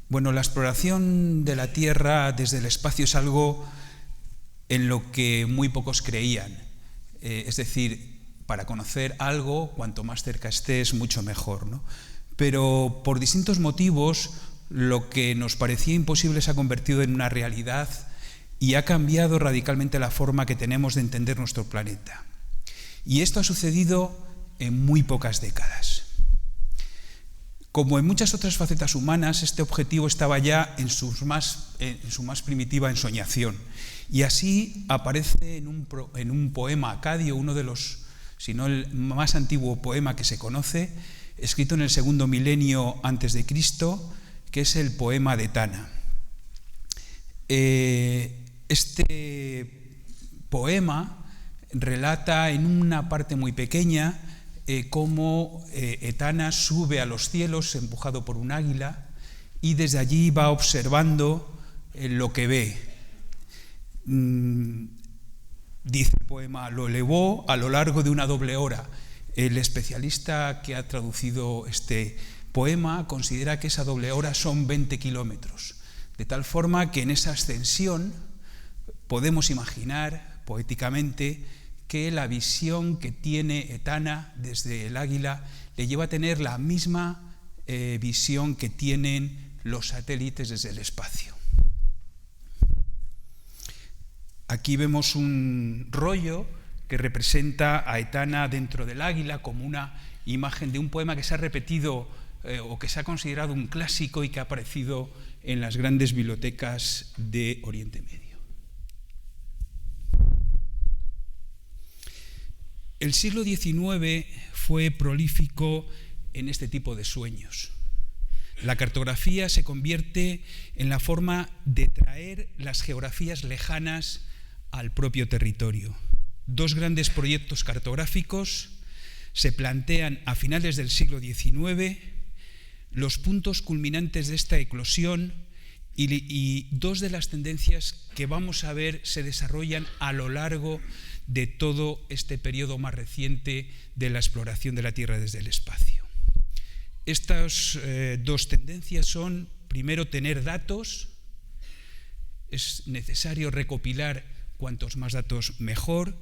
Bueno, la exploración de la Tierra desde el espacio es algo en lo que muy pocos creían. Es decir, para conocer algo, cuanto más cerca estés, mucho mejor, ¿no? Pero por distintos motivos, lo que nos parecía imposible se ha convertido en una realidad y ha cambiado radicalmente la forma que tenemos de entender nuestro planeta. Y esto ha sucedido en muy pocas décadas. Como en muchas otras facetas humanas, este objetivo estaba ya en su más primitiva ensoñación. Y así aparece en un poema acadio, uno de los, si no el más antiguo poema que se conoce, escrito en el segundo milenio antes de Cristo, que es el poema de Etana. Este poema relata en una parte muy pequeña cómo Etana sube a los cielos empujado por un águila y desde allí va observando lo que ve. Dice el poema, lo elevó a lo largo de una doble hora. El especialista que ha traducido este poema considera que esa doble hora son 20 kilómetros, de tal forma que en esa ascensión podemos imaginar poéticamente que la visión que tiene Etana desde el águila le lleva a tener la misma visión que tienen los satélites desde el espacio. Aquí vemos un rollo que representa a Etana dentro del águila como una imagen de un poema que se ha repetido o que se ha considerado un clásico y que ha aparecido en las grandes bibliotecas de Oriente Medio. El siglo XIX fue prolífico en este tipo de sueños. La cartografía se convierte en la forma de traer las geografías lejanas al propio territorio. Dos grandes proyectos cartográficos se plantean a finales del siglo XIX. Los puntos culminantes de esta eclosión y dos de las tendencias que vamos a ver se desarrollan a lo largo de todo este periodo más reciente de la exploración de la Tierra desde el espacio. Estas dos tendencias son, primero, tener datos. Es necesario recopilar cuantos más datos mejor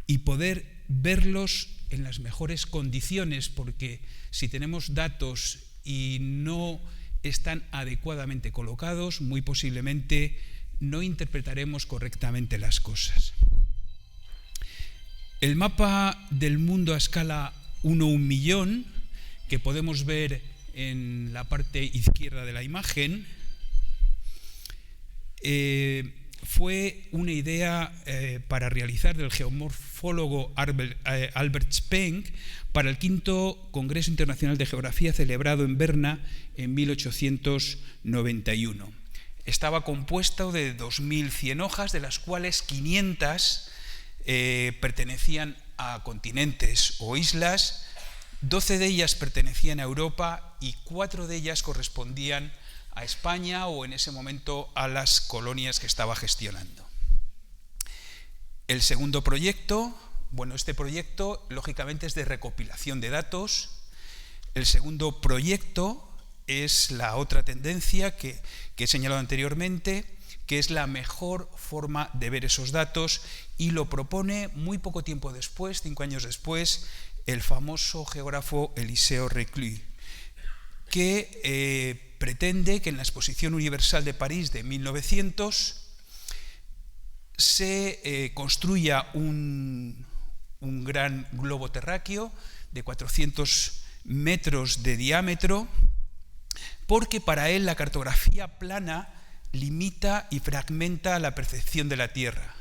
y poder verlos en las mejores condiciones, porque si tenemos datos y no están adecuadamente colocados, muy posiblemente no interpretaremos correctamente las cosas. El mapa del mundo a escala 1:1.000.000, que podemos ver en la parte izquierda de la imagen, fue una idea para realizar del geomorfólogo Albert Speck para el V Congreso Internacional de Geografía celebrado en Berna en 1891. Estaba compuesto de 2.100 hojas, de las cuales 500 pertenecían a continentes o islas, 12 de ellas pertenecían a Europa y 4 de ellas correspondían a España o en ese momento a las colonias que estaba gestionando. El segundo proyecto, este proyecto lógicamente es de recopilación de datos. El segundo proyecto es la otra tendencia que he señalado anteriormente, que es la mejor forma de ver esos datos, y lo propone muy poco tiempo después, 5 años después, el famoso geógrafo Eliseo Reclus, que pretende que en la Exposición Universal de París de 1900 se construya un gran globo terráqueo de 400 metros de diámetro, porque para él la cartografía plana limita y fragmenta la percepción de la Tierra,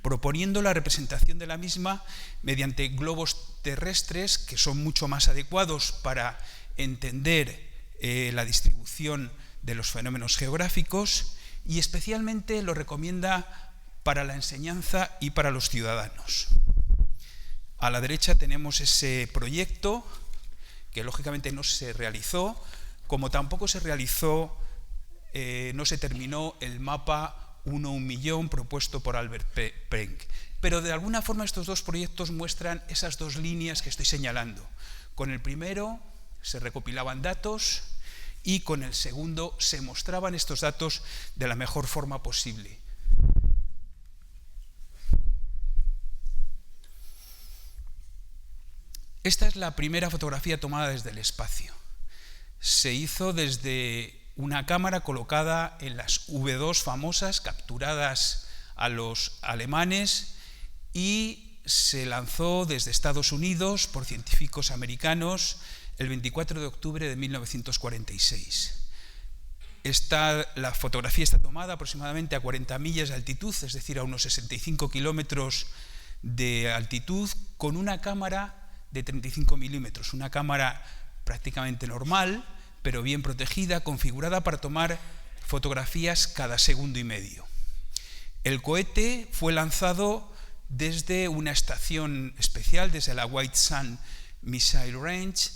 proponiendo la representación de la misma mediante globos terrestres que son mucho más adecuados para entender la distribución de los fenómenos geográficos, y especialmente lo recomienda para la enseñanza y para los ciudadanos. A la derecha tenemos ese proyecto que lógicamente no se realizó, como tampoco se realizó, no se terminó el mapa 1:1.000.000 propuesto por Albert Speck. Pero de alguna forma estos dos proyectos muestran esas dos líneas que estoy señalando. Con el primero se recopilaban datos y con el segundo se mostraban estos datos de la mejor forma posible. Esta es la primera fotografía tomada desde el espacio. Se hizo desde una cámara colocada en las V2 famosas, capturadas a los alemanes, y se lanzó desde Estados Unidos por científicos americanos el 24 de octubre de 1946. La fotografía está tomada aproximadamente a 40 millas de altitud, es decir, a unos 65 kilómetros de altitud, con una cámara de 35 milímetros, una cámara prácticamente normal, pero bien protegida, configurada para tomar fotografías cada segundo y medio. El cohete fue lanzado desde una estación especial, desde la White Sands Missile Range,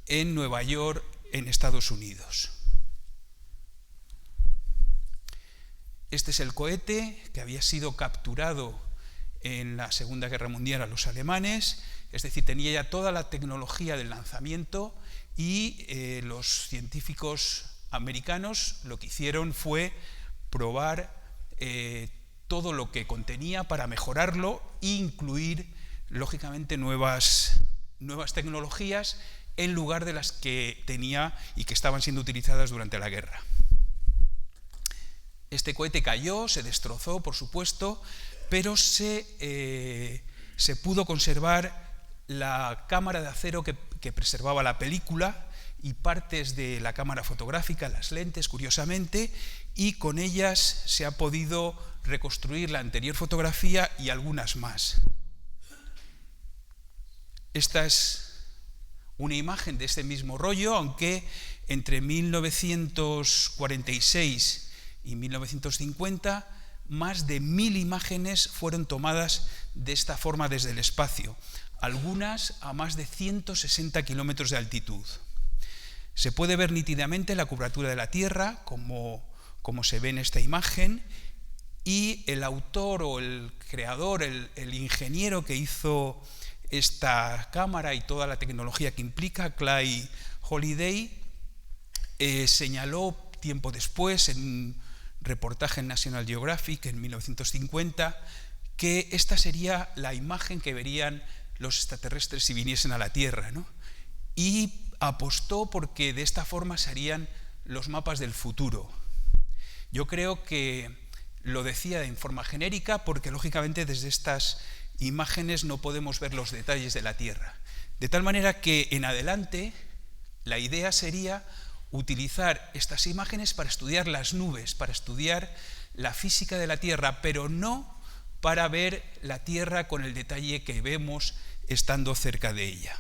en Nueva York, en Estados Unidos. Este es el cohete que había sido capturado en la Segunda Guerra Mundial a los alemanes, es decir, tenía ya toda la tecnología del lanzamiento, y los científicos americanos lo que hicieron fue probar todo lo que contenía para mejorarlo e incluir, lógicamente, nuevas tecnologías en lugar de las que tenía y que estaban siendo utilizadas durante la guerra. Este cohete cayó, se destrozó, por supuesto, pero se pudo conservar la cámara de acero que preservaba la película y partes de la cámara fotográfica, las lentes, curiosamente, y con ellas se ha podido reconstruir la anterior fotografía y algunas más. Esta es una imagen de este mismo rollo, aunque entre 1946 y 1950 más de 1000 imágenes fueron tomadas de esta forma desde el espacio, algunas a más de 160 kilómetros de altitud. Se puede ver nítidamente la curvatura de la Tierra, como se ve en esta imagen, y el autor o el creador, el ingeniero que hizo esta cámara y toda la tecnología que implica, Clay Holliday, señaló tiempo después en un reportaje en National Geographic en 1950 que esta sería la imagen que verían los extraterrestres si viniesen a la Tierra, ¿no? Y apostó porque de esta forma se harían los mapas del futuro. Yo creo que lo decía en forma genérica porque lógicamente desde estas imágenes no podemos ver los detalles de la Tierra. De tal manera que en adelante la idea sería utilizar estas imágenes para estudiar las nubes, para estudiar la física de la Tierra, pero no para ver la Tierra con el detalle que vemos estando cerca de ella.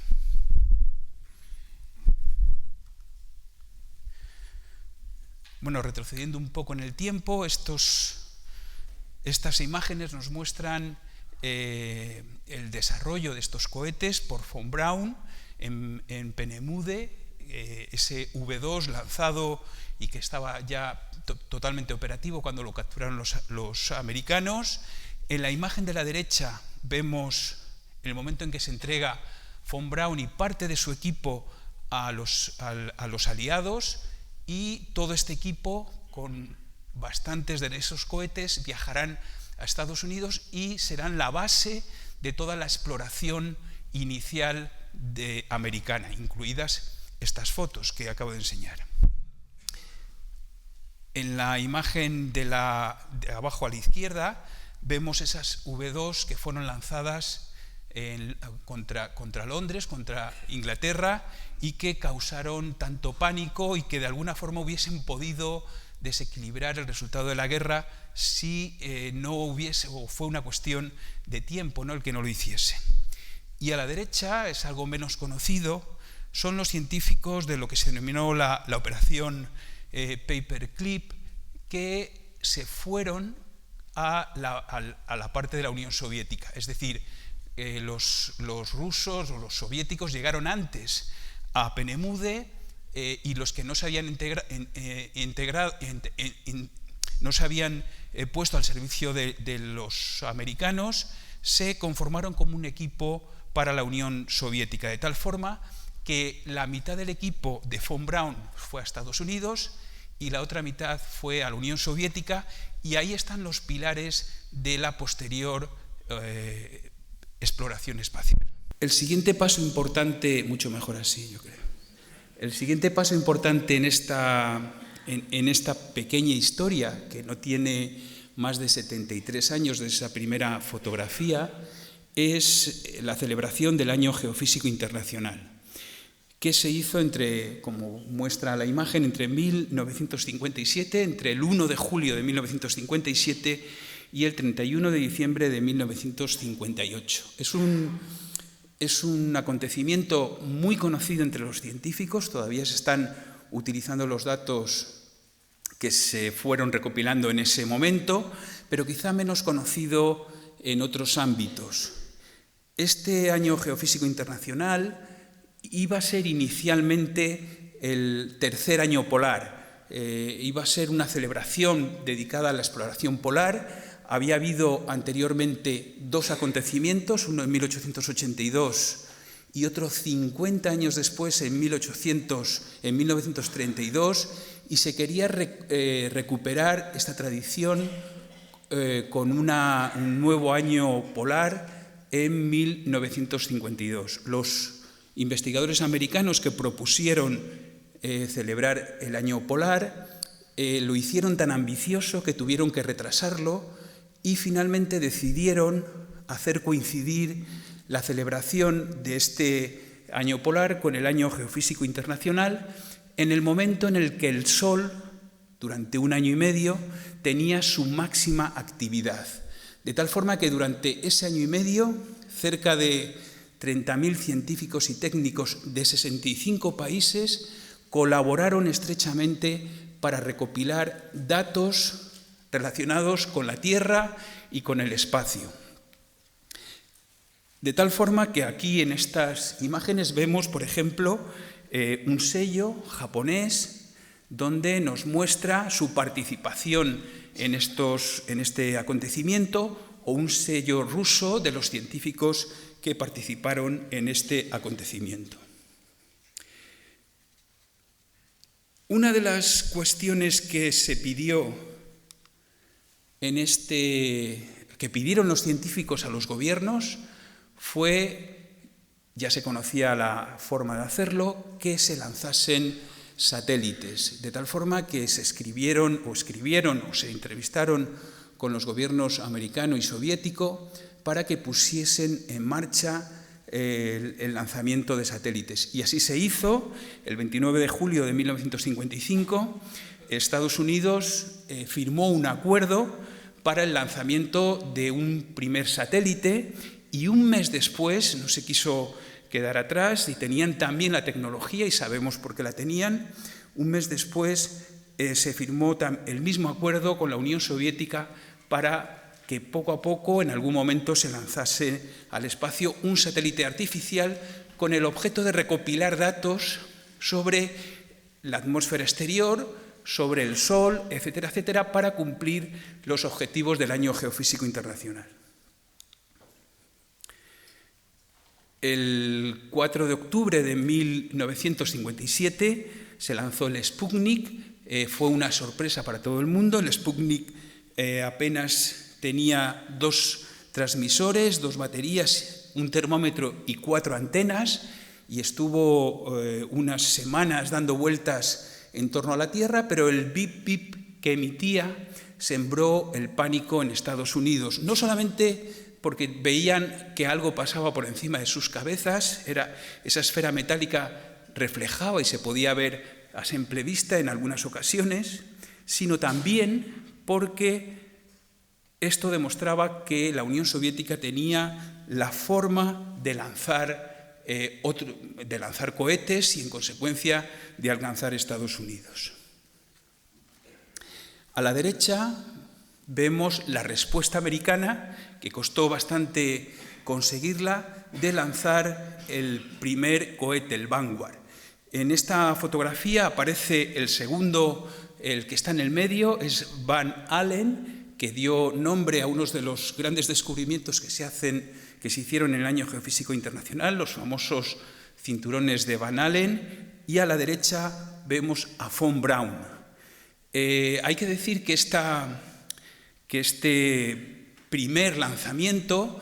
Bueno, retrocediendo un poco en el tiempo, estas imágenes nos muestran el desarrollo de estos cohetes por von Braun en Peenemünde, ese V2 lanzado y que estaba ya totalmente operativo cuando lo capturaron los americanos. En la imagen de la derecha vemos el momento en que se entrega von Braun y parte de su equipo a los aliados, y todo este equipo con bastantes de esos cohetes viajarán a Estados Unidos y serán la base de toda la exploración inicial americana, incluidas estas fotos que acabo de enseñar. En la imagen de abajo a la izquierda vemos esas V2 que fueron lanzadas contra Londres, contra Inglaterra, y que causaron tanto pánico y que de alguna forma hubiesen podido desequilibrar el resultado de la guerra si no hubiese, o fue una cuestión de tiempo, ¿no?, el que no lo hiciese. Y a la derecha, es algo menos conocido, son los científicos de lo que se denominó la operación Paperclip, que se fueron a la parte de la Unión Soviética. Es decir, los rusos o los soviéticos llegaron antes a Peenemünde, y los que no se habían no se habían puesto al servicio de los americanos se conformaron como un equipo para la Unión Soviética, de tal forma que la mitad del equipo de von Braun fue a Estados Unidos y la otra mitad fue a la Unión Soviética, y ahí están los pilares de la posterior exploración espacial. El siguiente paso importante, mucho mejor así, yo creo. El siguiente paso importante en esta pequeña historia, que no tiene más de 73 años de esa primera fotografía, es la celebración del Año Geofísico Internacional, que se hizo como muestra la imagen, entre 1957, entre el 1 de julio de 1957 y el 31 de diciembre de 1958. Es un acontecimiento muy conocido entre los científicos, todavía se están utilizando los datos que se fueron recopilando en ese momento, pero quizá menos conocido en otros ámbitos. Este Año Geofísico Internacional iba a ser inicialmente el tercer año polar, iba a ser una celebración dedicada a la exploración polar. Había habido anteriormente dos acontecimientos, uno en 1882 y otro 50 años después, en 1932, y se quería recuperar esta tradición con un nuevo año polar en 1952. Los investigadores americanos que propusieron celebrar el año polar lo hicieron tan ambicioso que tuvieron que retrasarlo, y finalmente decidieron hacer coincidir la celebración de este año polar con el Año Geofísico Internacional en el momento en el que el Sol, durante un año y medio, tenía su máxima actividad. De tal forma que durante ese año y medio, cerca de 30.000 científicos y técnicos de 65 países colaboraron estrechamente para recopilar datos relacionados con la Tierra y con el espacio. De tal forma que aquí en estas imágenes vemos, por ejemplo, un sello japonés donde nos muestra su participación en este acontecimiento, o un sello ruso de los científicos que participaron en este acontecimiento. Una de las cuestiones que se pidió que pidieron los científicos a los gobiernos fue, ya se conocía la forma de hacerlo, que se lanzasen satélites, de tal forma que se escribieron o se entrevistaron con los gobiernos americano y soviético para que pusiesen en marcha el lanzamiento de satélites. Y así se hizo. El 29 de julio de 1955, Estados Unidos firmó un acuerdo para el lanzamiento de un primer satélite, y un mes después, no se quiso quedar atrás, y tenían también la tecnología, y sabemos por qué la tenían, un mes después se firmó el mismo acuerdo con la Unión Soviética para que poco a poco, en algún momento, se lanzase al espacio un satélite artificial con el objeto de recopilar datos sobre la atmósfera exterior, sobre el Sol, etcétera, etcétera, para cumplir los objetivos del Año Geofísico Internacional. El 4 de octubre de 1957 se lanzó el Sputnik. Fue una sorpresa para todo el mundo. El Sputnik apenas tenía 2 transmisores, 2 baterías, un termómetro y 4 antenas, y estuvo unas semanas dando vueltas en torno a la Tierra, pero el bip bip que emitía sembró el pánico en Estados Unidos, no solamente porque veían que algo pasaba por encima de sus cabezas, esa esfera metálica reflejaba y se podía ver a simple vista en algunas ocasiones, sino también porque esto demostraba que la Unión Soviética tenía la forma de lanzar cohetes y, en consecuencia, de alcanzar Estados Unidos. A la derecha vemos la respuesta americana, que costó bastante conseguirla, de lanzar el primer cohete, el Vanguard. En esta fotografía aparece el segundo, el que está en el medio, es Van Allen, que dio nombre a uno de los grandes descubrimientos que se hicieron en el Año Geofísico Internacional, los famosos cinturones de Van Allen, y a la derecha vemos a von Braun. Hay que decir que este primer lanzamiento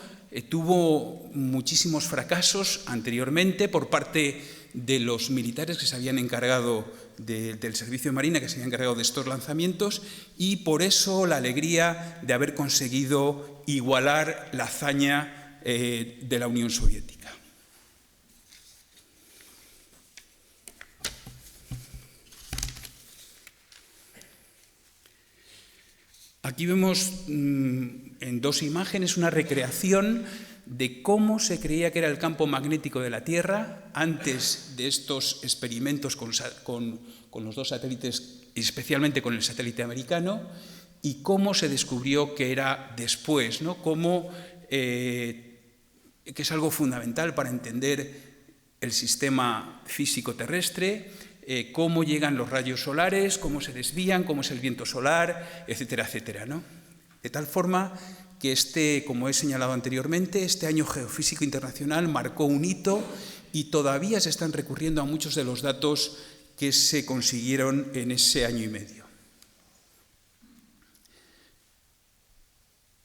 tuvo muchísimos fracasos anteriormente por parte de los militares que se habían encargado del servicio de Marina, que se habían encargado de estos lanzamientos, y por eso la alegría de haber conseguido igualar la hazaña de la Unión Soviética. Aquí vemos en dos imágenes una recreación de cómo se creía que era el campo magnético de la Tierra antes de estos experimentos con los dos satélites, especialmente con el satélite americano, y cómo se descubrió que era después, ¿no? Que es algo fundamental para entender el sistema físico terrestre, cómo llegan los rayos solares, cómo se desvían, cómo es el viento solar, etcétera, etcétera, ¿no? De tal forma que como he señalado anteriormente, este año geofísico internacional marcó un hito y todavía se están recurriendo a muchos de los datos que se consiguieron en ese año y medio.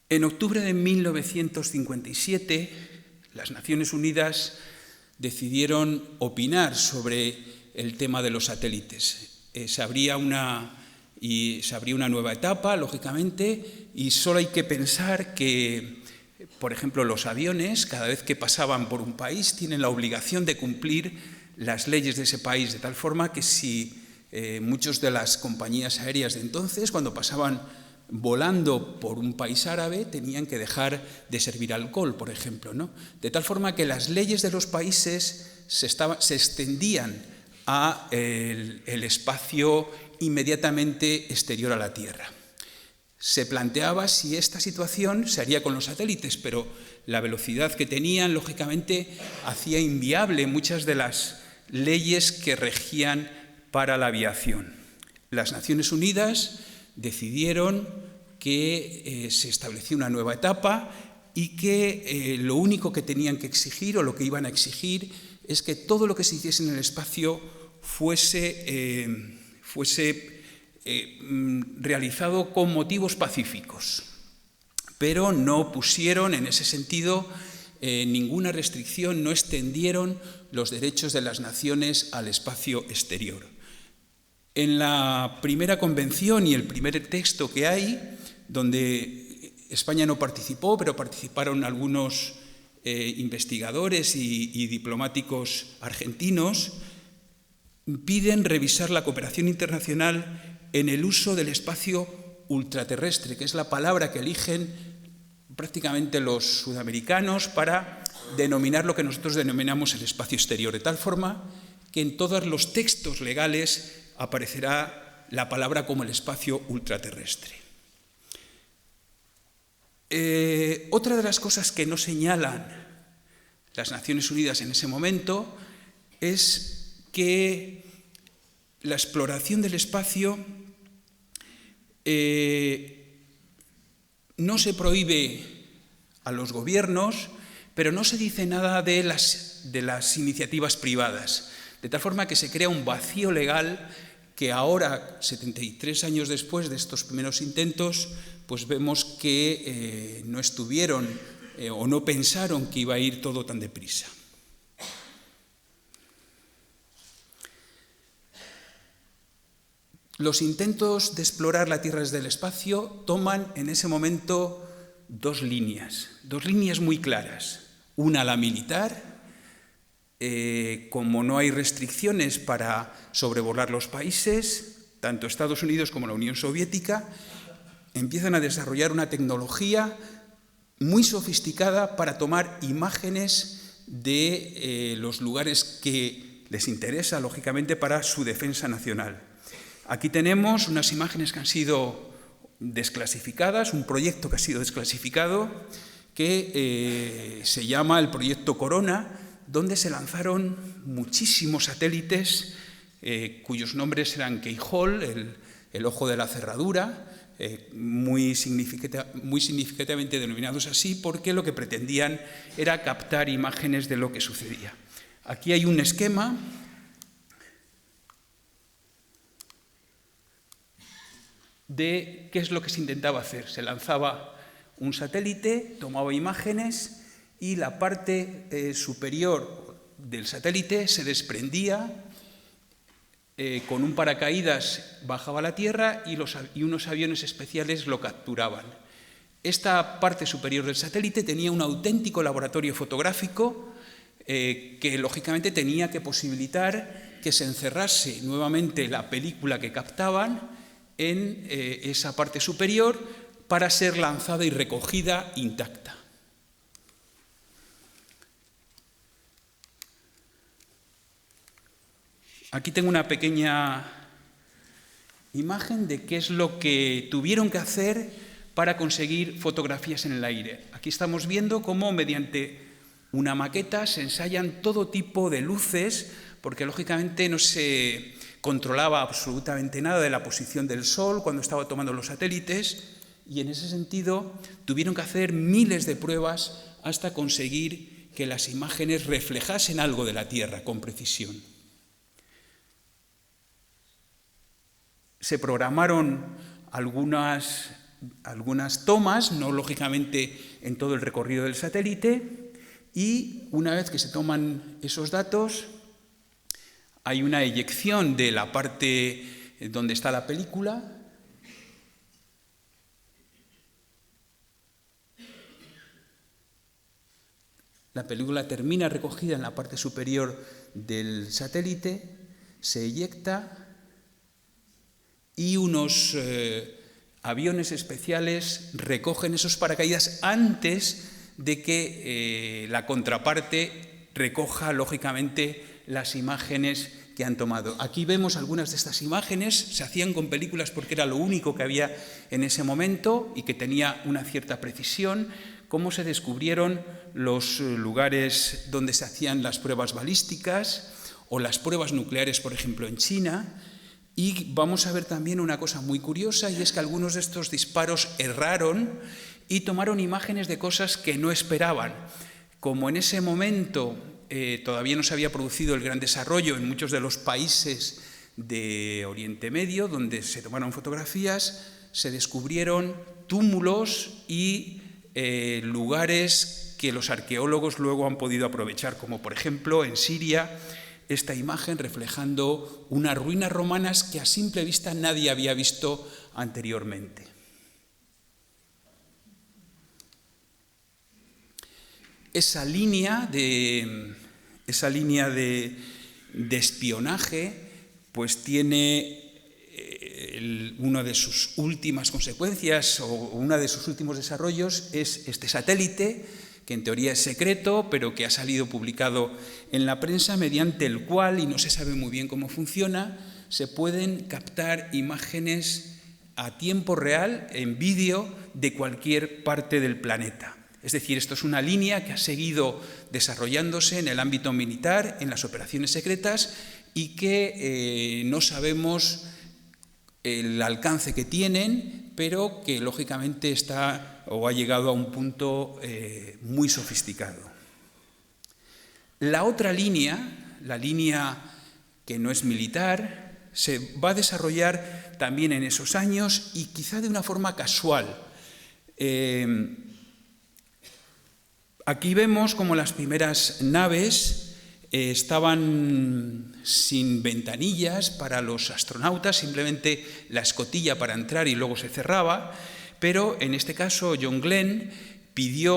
En octubre de 1957, las Naciones Unidas decidieron opinar sobre el tema de los satélites. Se abría una nueva etapa, lógicamente, y solo hay que pensar que, por ejemplo, los aviones, cada vez que pasaban por un país, tienen la obligación de cumplir las leyes de ese país, de tal forma que si muchas de las compañías aéreas de entonces, cuando pasaban volando por un país árabe, tenían que dejar de servir alcohol, por ejemplo, ¿no? De tal forma que las leyes de los países se extendían a el espacio inmediatamente exterior a la Tierra. Se planteaba si esta situación se haría con los satélites, pero la velocidad que tenían, lógicamente, hacía inviable muchas de las leyes que regían para la aviación. Las Naciones Unidas decidieron que se establecía una nueva etapa y que lo único que tenían que exigir, o lo que iban a exigir, es que todo lo que se hiciese en el espacio fuese realizado con motivos pacíficos, pero no pusieron en ese sentido ninguna restricción, no extendieron los derechos de las naciones al espacio exterior. En la primera convención y el primer texto que hay, donde España no participó, pero participaron algunos investigadores y diplomáticos argentinos, piden revisar la cooperación internacional en el uso del espacio ultraterrestre, que es la palabra que eligen prácticamente los sudamericanos para denominar lo que nosotros denominamos el espacio exterior, de tal forma que en todos los textos legales aparecerá la palabra como el espacio ultraterrestre. Otra de las cosas que no señalan las Naciones Unidas en ese momento es que la exploración del espacio no se prohíbe a los gobiernos, pero no se dice nada de las iniciativas privadas, de tal forma que se crea un vacío legal que ahora, 73 años después de estos primeros intentos, pues vemos que no estuvieron o no pensaron que iba a ir todo tan deprisa. Los intentos de explorar la Tierra desde el espacio toman en ese momento dos líneas muy claras. Una, la militar, como no hay restricciones para sobrevolar los países, tanto Estados Unidos como la Unión Soviética empiezan a desarrollar una tecnología muy sofisticada para tomar imágenes de los lugares que les interesa, lógicamente, para su defensa nacional. Aquí tenemos unas imágenes que han sido desclasificadas, un proyecto que ha sido desclasificado, que se llama el Proyecto Corona, donde se lanzaron muchísimos satélites cuyos nombres eran Keyhole, el ojo de la cerradura, muy significativamente denominados así, porque lo que pretendían era captar imágenes de lo que sucedía. Aquí hay un esquema de qué es lo que se intentaba hacer. Se lanzaba un satélite, tomaba imágenes y la parte superior del satélite se desprendía, con un paracaídas bajaba a la Tierra y unos aviones especiales lo capturaban. Esta parte superior del satélite tenía un auténtico laboratorio fotográfico que lógicamente tenía que posibilitar que se encerrase nuevamente la película que captaban en esa parte superior para ser lanzada y recogida intacta. Aquí tengo una pequeña imagen de qué es lo que tuvieron que hacer para conseguir fotografías en el aire. Aquí estamos viendo cómo mediante una maqueta se ensayan todo tipo de luces, porque lógicamente no se controlaba absolutamente nada de la posición del Sol cuando estaba tomando los satélites, y en ese sentido tuvieron que hacer miles de pruebas hasta conseguir que las imágenes reflejasen algo de la Tierra con precisión. Se programaron algunas tomas, no lógicamente en todo el recorrido del satélite, y una vez que se toman esos datos, hay una eyección de la parte donde está la película. La película termina recogida en la parte superior del satélite, se eyecta y unos aviones especiales recogen esos paracaídas antes de que la contraparte recoja, lógicamente, las imágenes que han tomado. Aquí vemos algunas de estas imágenes, se hacían con películas porque era lo único que había en ese momento y que tenía una cierta precisión, cómo se descubrieron los lugares donde se hacían las pruebas balísticas o las pruebas nucleares, por ejemplo, en China. Y vamos a ver también una cosa muy curiosa, y es que algunos de estos disparos erraron y tomaron imágenes de cosas que no esperaban. Como en ese momento todavía no se había producido el gran desarrollo en muchos de los países de Oriente Medio, donde se tomaron fotografías, se descubrieron túmulos y lugares que los arqueólogos luego han podido aprovechar, como por ejemplo en Siria, esta imagen reflejando unas ruinas romanas que a simple vista nadie había visto anteriormente. Esa línea de espionaje pues tiene una de sus últimas consecuencias o uno de sus últimos desarrollos es este satélite, que en teoría es secreto, pero que ha salido publicado en la prensa, mediante el cual, y no se sabe muy bien cómo funciona, se pueden captar imágenes a tiempo real, en vídeo, de cualquier parte del planeta. Es decir, esto es una línea que ha seguido desarrollándose en el ámbito militar, en las operaciones secretas, y que no sabemos el alcance que tienen, pero que lógicamente está o ha llegado a un punto muy sofisticado. La otra línea, la línea que no es militar, se va a desarrollar también en esos años y quizá de una forma casual. Aquí vemos como las primeras naves estaban sin ventanillas para los astronautas, simplemente la escotilla para entrar y luego se cerraba, pero en este caso John Glenn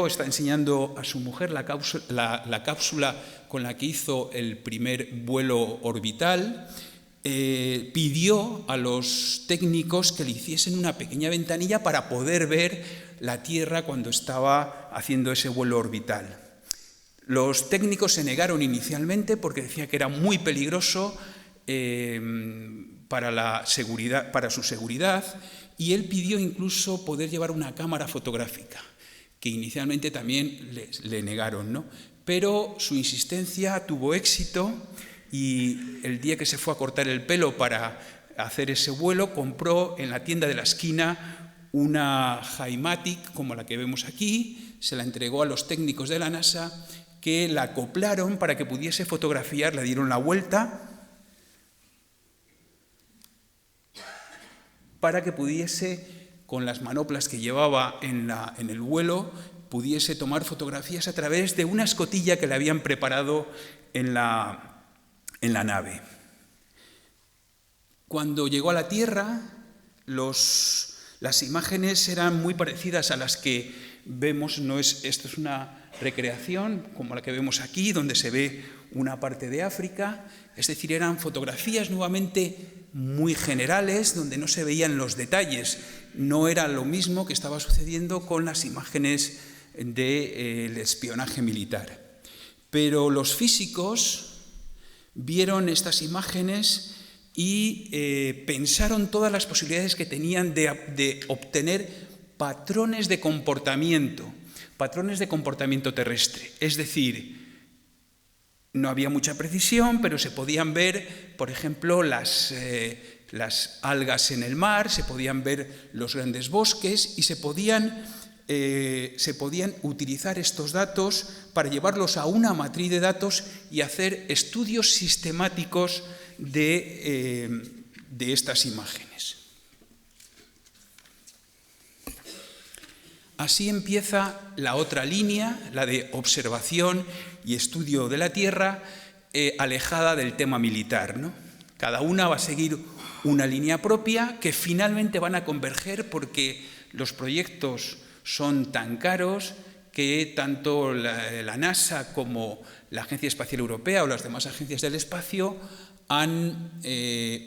está enseñando a su mujer la cápsula con la que hizo el primer vuelo orbital, pidió a los técnicos que le hiciesen una pequeña ventanilla para poder ver la Tierra cuando estaba haciendo ese vuelo orbital. Los técnicos se negaron inicialmente porque decía que era muy peligroso para su seguridad, y él pidió incluso poder llevar una cámara fotográfica, que inicialmente también le negaron, ¿no? Pero su insistencia tuvo éxito y el día que se fue a cortar el pelo para hacer ese vuelo, compró en la tienda de la esquina una Himatic como la que vemos aquí, se la entregó a los técnicos de la NASA que la acoplaron para que pudiese fotografiar, le dieron la vuelta para que pudiese, con las manoplas que llevaba en el vuelo, pudiese tomar fotografías a través de una escotilla que le habían preparado en la nave. Cuando llegó a la Tierra, las imágenes eran muy parecidas a las que vemos. Esto es una recreación como la que vemos aquí, donde se ve una parte de África. Es decir, eran fotografías nuevamente muy generales, donde no se veían los detalles. No era lo mismo que estaba sucediendo con las imágenes del espionaje militar. Pero los físicos vieron estas imágenes y pensaron todas las posibilidades que tenían de obtener patrones de comportamiento terrestre. Es decir, no había mucha precisión, pero se podían ver, por ejemplo, las algas en el mar, se podían ver los grandes bosques y se podían utilizar estos datos para llevarlos a una matriz de datos y hacer estudios sistemáticos de estas imágenes. Así empieza la otra línea, la de observación y estudio de la Tierra, alejada del tema militar, ¿no? Cada una va a seguir una línea propia que finalmente van a converger porque los proyectos son tan caros que tanto la NASA como la Agencia Espacial Europea o las demás agencias del espacio han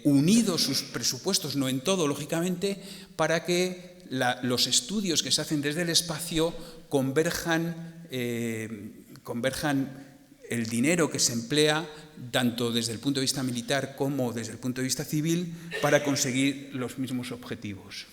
unido sus presupuestos, no en todo, lógicamente, para que los estudios que se hacen desde el espacio converjan el dinero que se emplea tanto desde el punto de vista militar como desde el punto de vista civil para conseguir los mismos objetivos.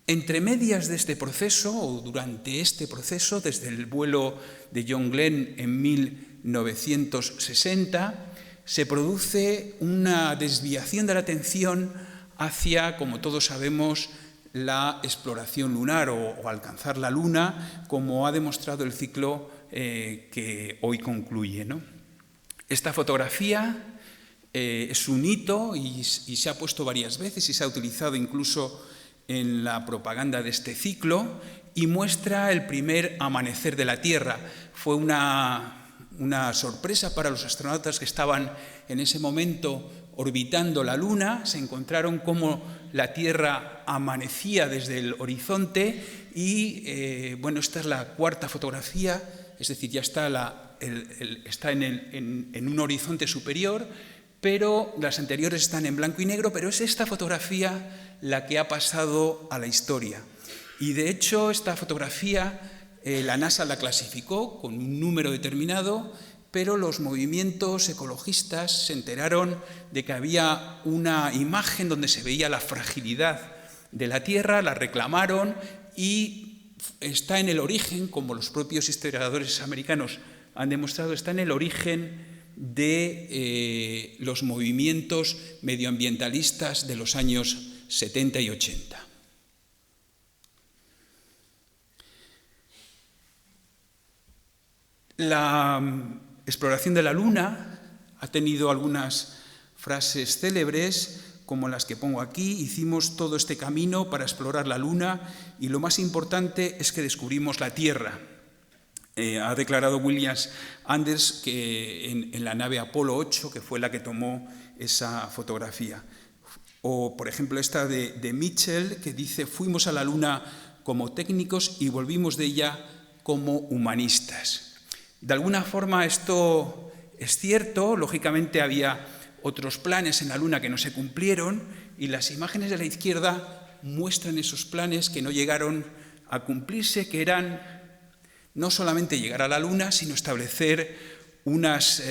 Entre medias de este proceso, o durante este proceso, desde el vuelo de John Glenn en 1960, se produce una desviación de la atención hacia, como todos sabemos, la exploración lunar o alcanzar la Luna, como ha demostrado el ciclo que hoy concluye, ¿no? Esta fotografía es un hito y se ha puesto varias veces y se ha utilizado incluso en la propaganda de este ciclo y muestra el primer amanecer de la Tierra. Fue una sorpresa para los astronautas que estaban en ese momento orbitando la Luna. Se encontraron cómo la Tierra amanecía desde el horizonte y, bueno, esta es la cuarta fotografía, es decir, ya está, está en un horizonte superior, pero las anteriores están en blanco y negro, pero es esta fotografía la que ha pasado a la historia. Y de hecho esta fotografía la NASA la clasificó con un número determinado, pero los movimientos ecologistas se enteraron de que había una imagen donde se veía la fragilidad de la Tierra, la reclamaron y está en el origen, como los propios historiadores americanos han demostrado, está en el origen de los movimientos medioambientalistas de los años 70 y 80. La exploración de la Luna ha tenido algunas frases célebres, como las que pongo aquí. Hicimos todo este camino para explorar la Luna y lo más importante es que descubrimos la Tierra. Ha declarado William Anders que en la nave Apolo 8, que fue la que tomó esa fotografía. O, por ejemplo, esta de Mitchell, que dice: fuimos a la Luna como técnicos y volvimos de ella como humanistas. De alguna forma esto es cierto. Lógicamente había otros planes en la Luna que no se cumplieron y las imágenes de la izquierda muestran esos planes que no llegaron a cumplirse, que eran no solamente llegar a la Luna, sino establecer unas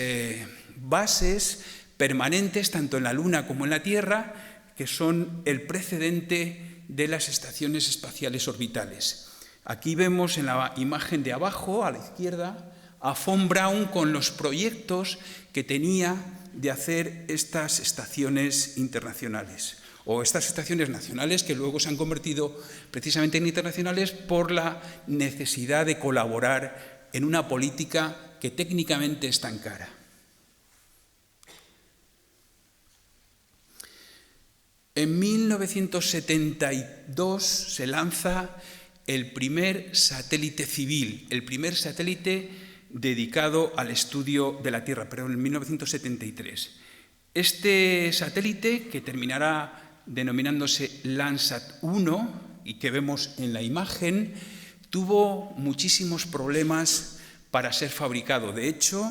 bases permanentes tanto en la Luna como en la Tierra, que son el precedente de las estaciones espaciales orbitales. Aquí vemos en la imagen de abajo, a la izquierda, a von Braun con los proyectos que tenía de hacer estas estaciones internacionales, o estas estaciones nacionales que luego se han convertido precisamente en internacionales por la necesidad de colaborar en una política que técnicamente es tan cara. En 1972 se lanza el primer satélite civil, el primer satélite dedicado al estudio de la Tierra, pero en 1973. Este satélite, que terminará denominándose Landsat 1 y que vemos en la imagen, tuvo muchísimos problemas para ser fabricado. De hecho,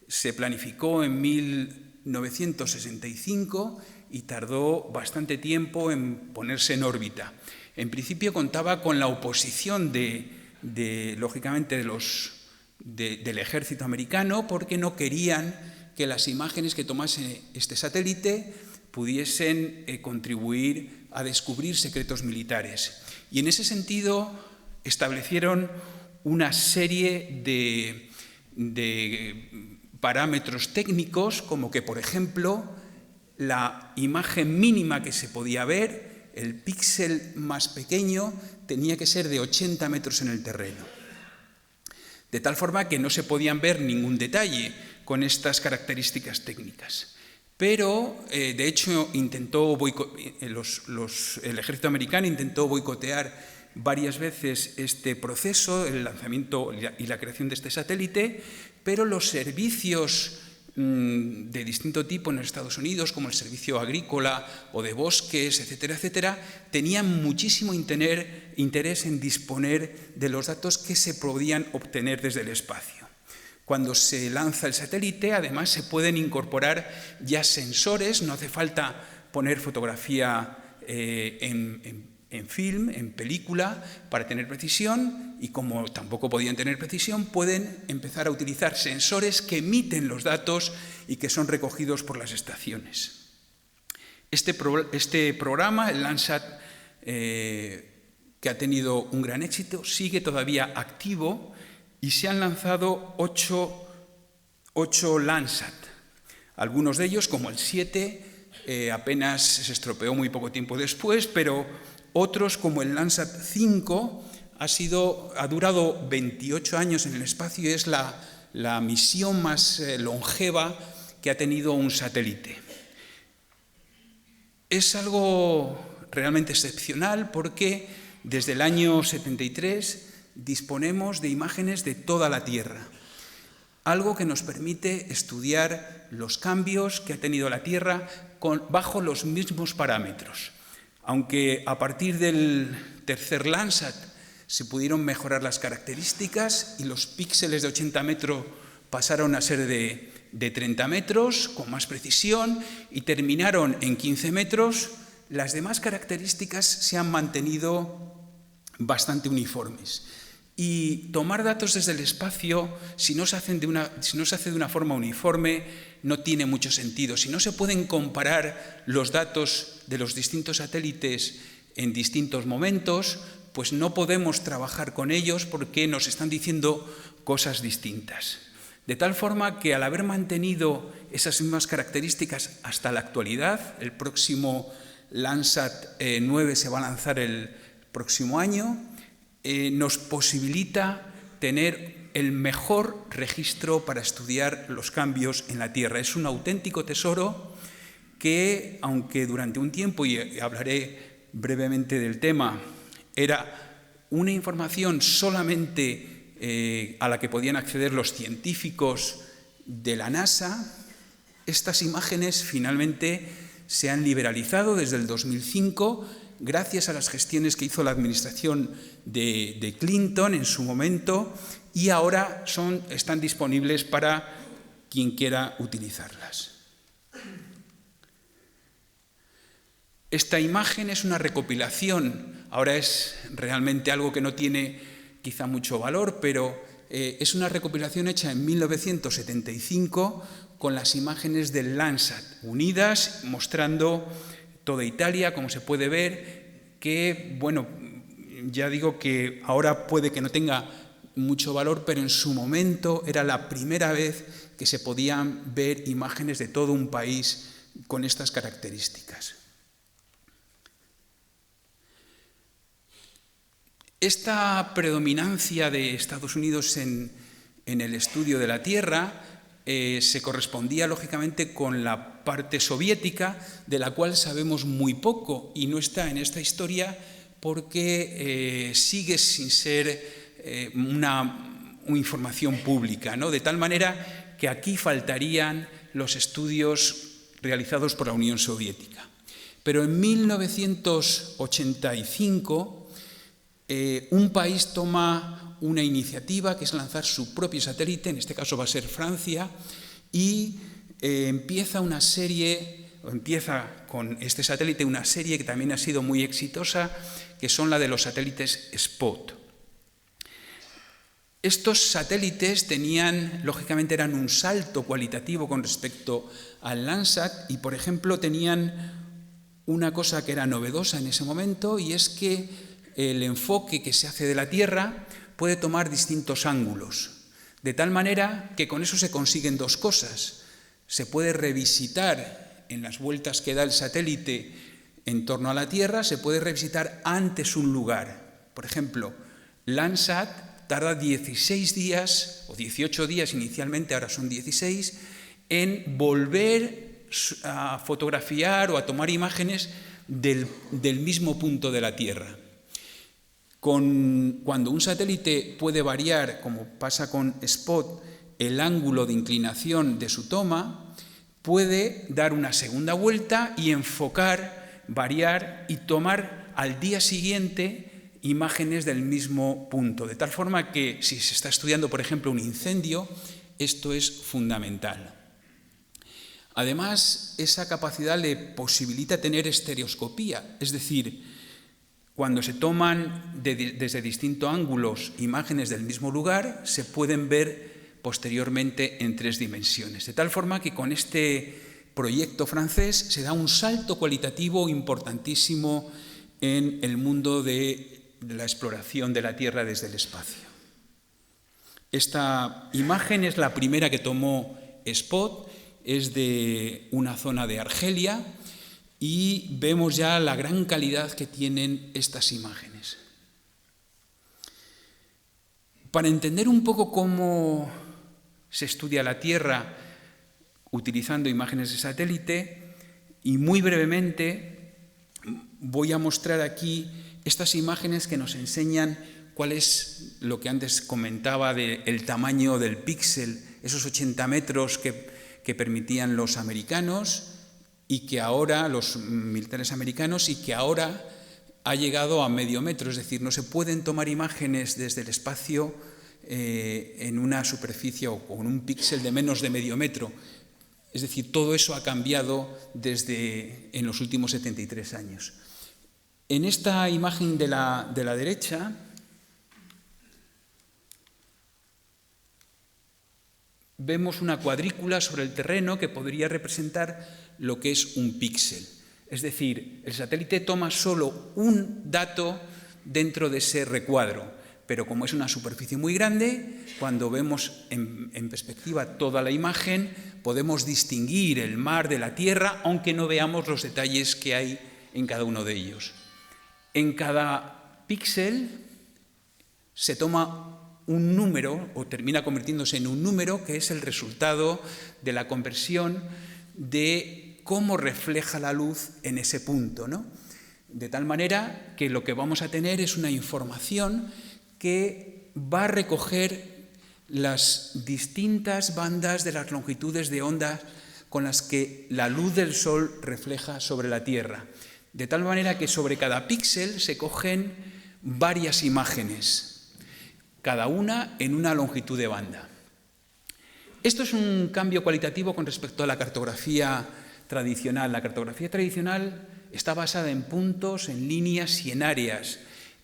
se planificó en 1965 y tardó bastante tiempo en ponerse en órbita. En principio contaba con la oposición lógicamente, del ejército americano, porque no querían que las imágenes que tomase este satélite pudiesen contribuir a descubrir secretos militares. Y en ese sentido establecieron una serie de parámetros técnicos, como que, por ejemplo, la imagen mínima que se podía ver, el píxel más pequeño, tenía que ser de 80 metros en el terreno. De tal forma que no se podían ver ningún detalle con estas características técnicas. Pero, de hecho, el ejército americano intentó boicotear varias veces este proceso, el lanzamiento y la creación de este satélite, pero los servicios de distinto tipo en los Estados Unidos, como el servicio agrícola o de bosques, etcétera, etcétera, tenían muchísimo interés en disponer de los datos que se podían obtener desde el espacio. Cuando se lanza el satélite, además, se pueden incorporar ya sensores, no hace falta poner fotografía en film, en película, para tener precisión, y como tampoco podían tener precisión, pueden empezar a utilizar sensores que emiten los datos y que son recogidos por las estaciones. Este programa, el Landsat, que ha tenido un gran éxito, sigue todavía activo y se han lanzado 8 Landsat. Algunos de ellos, como el 7, apenas se estropeó muy poco tiempo después, pero otros, como el Landsat 5, ha durado 28 años en el espacio y es la misión más longeva que ha tenido un satélite. Es algo realmente excepcional porque desde el año 73 disponemos de imágenes de toda la Tierra, algo que nos permite estudiar los cambios que ha tenido la Tierra bajo los mismos parámetros. Aunque a partir del tercer Landsat se pudieron mejorar las características y los píxeles de 80 metros pasaron a ser de 30 metros, con más precisión, y terminaron en 15 metros, las demás características se han mantenido bastante uniformes. Y tomar datos desde el espacio, si no se hace de una forma uniforme, no tiene mucho sentido. Si no se pueden comparar los datos de los distintos satélites en distintos momentos, pues no podemos trabajar con ellos porque nos están diciendo cosas distintas. De tal forma que, al haber mantenido esas mismas características hasta la actualidad, el próximo Landsat 9 se va a lanzar el próximo año, nos posibilita tener el mejor registro para estudiar los cambios en la Tierra. Es un auténtico tesoro que, aunque durante un tiempo, y hablaré brevemente del tema, era una información solamente a la que podían acceder los científicos de la NASA, estas imágenes finalmente se han liberalizado desde el 2005 gracias a las gestiones que hizo la administración de Clinton en su momento, y ahora están disponibles para quien quiera utilizarlas. Esta imagen es una recopilación, ahora es realmente algo que no tiene quizá mucho valor, pero es una recopilación hecha en 1975 con las imágenes del Landsat unidas, mostrando toda Italia, como se puede ver, que, bueno, ya digo que ahora puede que no tenga mucho valor, pero en su momento era la primera vez que se podían ver imágenes de todo un país con estas características. Esta predominancia de Estados Unidos en el estudio de la Tierra se correspondía lógicamente con la parte soviética, de la cual sabemos muy poco y no está en esta historia porque sigue sin ser una información pública, ¿no? De tal manera que aquí faltarían los estudios realizados por la Unión Soviética. Pero en 1985 un país toma una iniciativa que es lanzar su propio satélite, en este caso va a ser Francia, y empieza con este satélite una serie que también ha sido muy exitosa, que son la de los satélites Spot. Estos satélites lógicamente eran un salto cualitativo con respecto al Landsat y, por ejemplo, tenían una cosa que era novedosa en ese momento, y es que el enfoque que se hace de la Tierra puede tomar distintos ángulos, de tal manera que con eso se consiguen dos cosas. Se puede revisitar en las vueltas que da el satélite en torno a la Tierra, se puede revisitar antes un lugar. Por ejemplo, Landsat tarda 16 días, o 18 días inicialmente, ahora son 16, en volver a fotografiar o a tomar imágenes del mismo punto de la Tierra. Cuando un satélite puede variar, como pasa con Spot, el ángulo de inclinación de su toma, puede dar una segunda vuelta y enfocar, variar y tomar al día siguiente imágenes del mismo punto. De tal forma que si se está estudiando, por ejemplo, un incendio, esto es fundamental. Además, esa capacidad le posibilita tener estereoscopía, es decir, cuando se toman desde distintos ángulos imágenes del mismo lugar, se pueden ver posteriormente en 3 dimensiones. De tal forma que con este proyecto francés se da un salto cualitativo importantísimo en el mundo de la exploración de la Tierra desde el espacio. Esta imagen es la primera que tomó Spot, es de una zona de Argelia, y vemos ya la gran calidad que tienen estas imágenes. Para entender un poco cómo se estudia la Tierra utilizando imágenes de satélite, y muy brevemente voy a mostrar aquí estas imágenes que nos enseñan cuál es lo que antes comentaba del tamaño del píxel, esos 80 metros que permitían los americanos, y que ahora, los militares americanos, y que ahora ha llegado a medio metro, es decir, no se pueden tomar imágenes desde el espacio en una superficie o con un píxel de menos de medio metro. Es decir, todo eso ha cambiado en los últimos 73 años. En esta imagen de la derecha vemos una cuadrícula sobre el terreno que podría representar lo que es un píxel. Es decir, el satélite toma solo un dato dentro de ese recuadro, pero como es una superficie muy grande, cuando vemos en perspectiva toda la imagen, podemos distinguir el mar de la Tierra, aunque no veamos los detalles que hay en cada uno de ellos. En cada píxel se toma un número, o termina convirtiéndose en un número, que es el resultado de la conversión de cómo refleja la luz en ese punto, ¿no? De tal manera que lo que vamos a tener es una información que va a recoger las distintas bandas de las longitudes de onda con las que la luz del Sol refleja sobre la Tierra. De tal manera que sobre cada píxel se cogen varias imágenes, cada una en una longitud de banda. Esto es un cambio cualitativo con respecto a la cartografía tradicional. La cartografía tradicional está basada en puntos, en líneas y en áreas,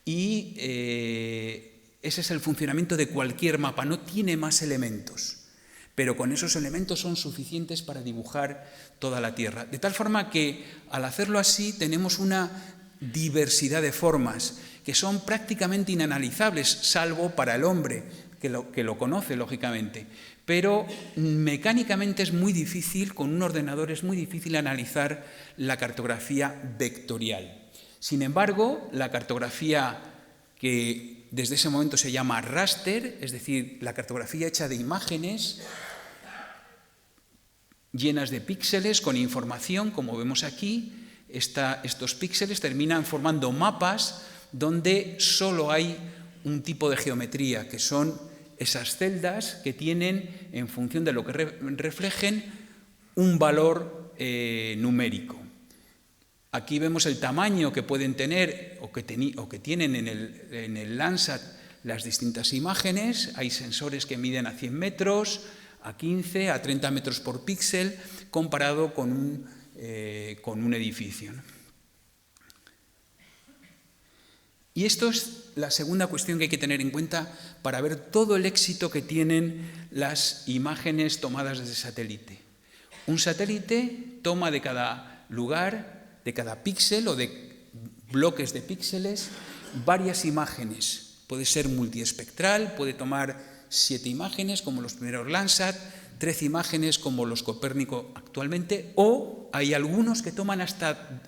y ese es el funcionamiento de cualquier mapa, no tiene más elementos, pero con esos elementos son suficientes para dibujar toda la Tierra. De tal forma que al hacerlo así tenemos una diversidad de formas que son prácticamente inanalizables, salvo para el hombre, que lo conoce lógicamente. Pero mecánicamente es muy difícil, con un ordenador es muy difícil analizar la cartografía vectorial. Sin embargo, la cartografía que desde ese momento se llama raster, es decir, la cartografía hecha de imágenes llenas de píxeles con información, como vemos aquí. Estos píxeles terminan formando mapas donde solo hay un tipo de geometría, que son esas celdas que tienen, en función de lo que reflejen, un valor numérico. Aquí vemos el tamaño que pueden tener o que tienen en el Landsat las distintas imágenes. Hay sensores que miden a 100 metros, a 15, a 30 metros por píxel, comparado con un edificio, ¿no? Y esto es la segunda cuestión que hay que tener en cuenta para ver todo el éxito que tienen las imágenes tomadas desde satélite. Un satélite toma de cada lugar, de cada píxel o de bloques de píxeles, varias imágenes. Puede ser multiespectral, puede tomar 7 imágenes como los primeros Landsat, 13 imágenes como los Copérnico actualmente, o hay algunos que toman hasta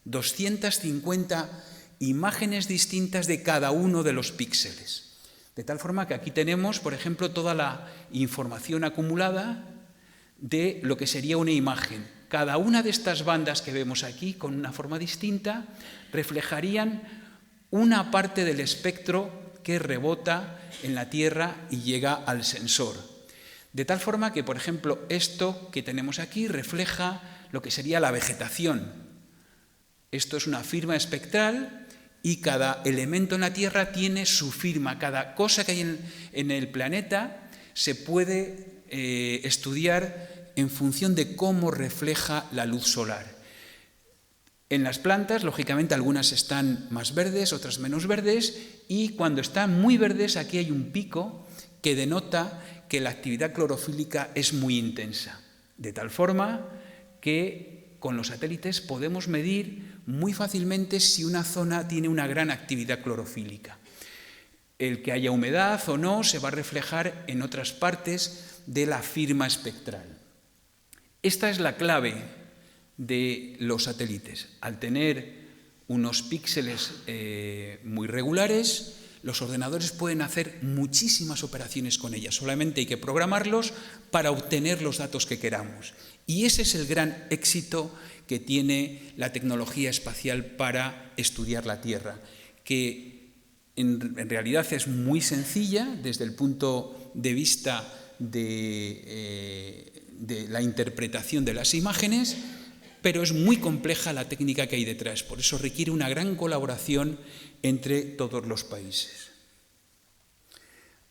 250 imágenes distintas de cada uno de los píxeles. De tal forma que aquí tenemos, por ejemplo, toda la información acumulada de lo que sería una imagen. Cada una de estas bandas que vemos aquí, con una forma distinta, reflejarían una parte del espectro que rebota en la Tierra y llega al sensor. De tal forma que, por ejemplo, esto que tenemos aquí refleja lo que sería la vegetación. Esto es una firma espectral y cada elemento en la Tierra tiene su firma. Cada cosa que hay en el planeta se puede estudiar en función de cómo refleja la luz solar. En las plantas, lógicamente, algunas están más verdes, otras menos verdes, y cuando están muy verdes, aquí hay un pico que denota que la actividad clorofílica es muy intensa, de tal forma que con los satélites podemos medir muy fácilmente si una zona tiene una gran actividad clorofílica. El que haya humedad o no se va a reflejar en otras partes de la firma espectral. Esta es la clave de los satélites. Al tener unos píxeles muy regulares, los ordenadores pueden hacer muchísimas operaciones con ellas. Solamente hay que programarlos para obtener los datos que queramos. Y ese es el gran éxito que tiene la tecnología espacial para estudiar la Tierra, que en realidad es muy sencilla desde el punto de vista de la interpretación de las imágenes, pero es muy compleja la técnica que hay detrás. Por eso requiere una gran colaboración entre todos los países.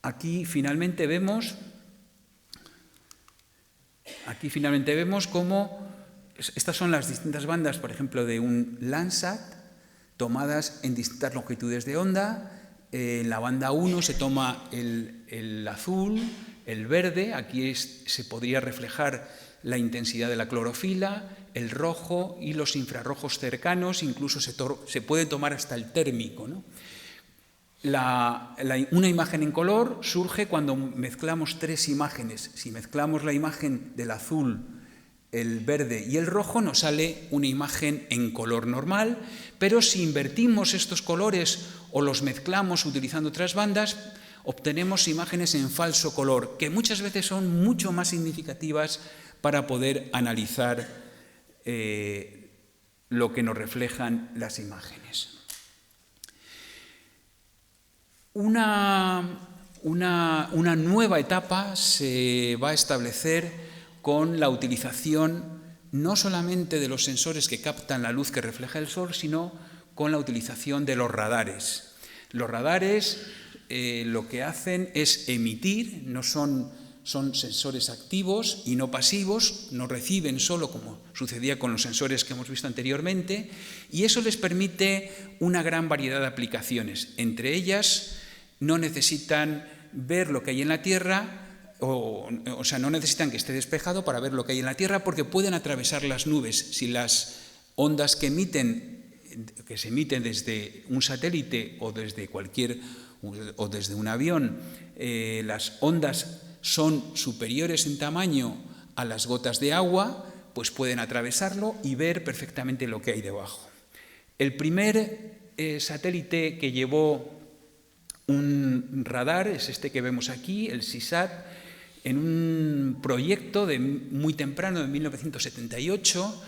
Aquí finalmente vemos cómo estas son las distintas bandas, por ejemplo, de un Landsat, tomadas en distintas longitudes de onda. En la banda 1 se toma el azul, el verde, aquí se podría reflejar la intensidad de la clorofila, el rojo y los infrarrojos cercanos, incluso se puede tomar hasta el térmico, ¿no? Una imagen en color surge cuando mezclamos 3 imágenes. Si mezclamos la imagen del azul, el verde y el rojo, nos sale una imagen en color normal, pero si invertimos estos colores o los mezclamos utilizando otras bandas, obtenemos imágenes en falso color, que muchas veces son mucho más significativas para poder analizar lo que nos reflejan las imágenes. Una nueva etapa se va a establecer con la utilización no solamente de los sensores que captan la luz que refleja el Sol, sino con la utilización de los radares. Los radares lo que hacen es emitir, no son sensores activos y no pasivos, no reciben solo como sucedía con los sensores que hemos visto anteriormente, y eso les permite una gran variedad de aplicaciones. Entre ellas, no necesitan ver lo que hay en la Tierra, o sea, no necesitan que esté despejado para ver lo que hay en la Tierra, porque pueden atravesar las nubes. Si las ondas que se emiten desde un satélite o desde un avión, las ondas son superiores en tamaño a las gotas de agua, pues pueden atravesarlo y ver perfectamente lo que hay debajo. El primer satélite que llevó un radar, es este que vemos aquí, el SISAT, en un proyecto muy temprano, de 1978,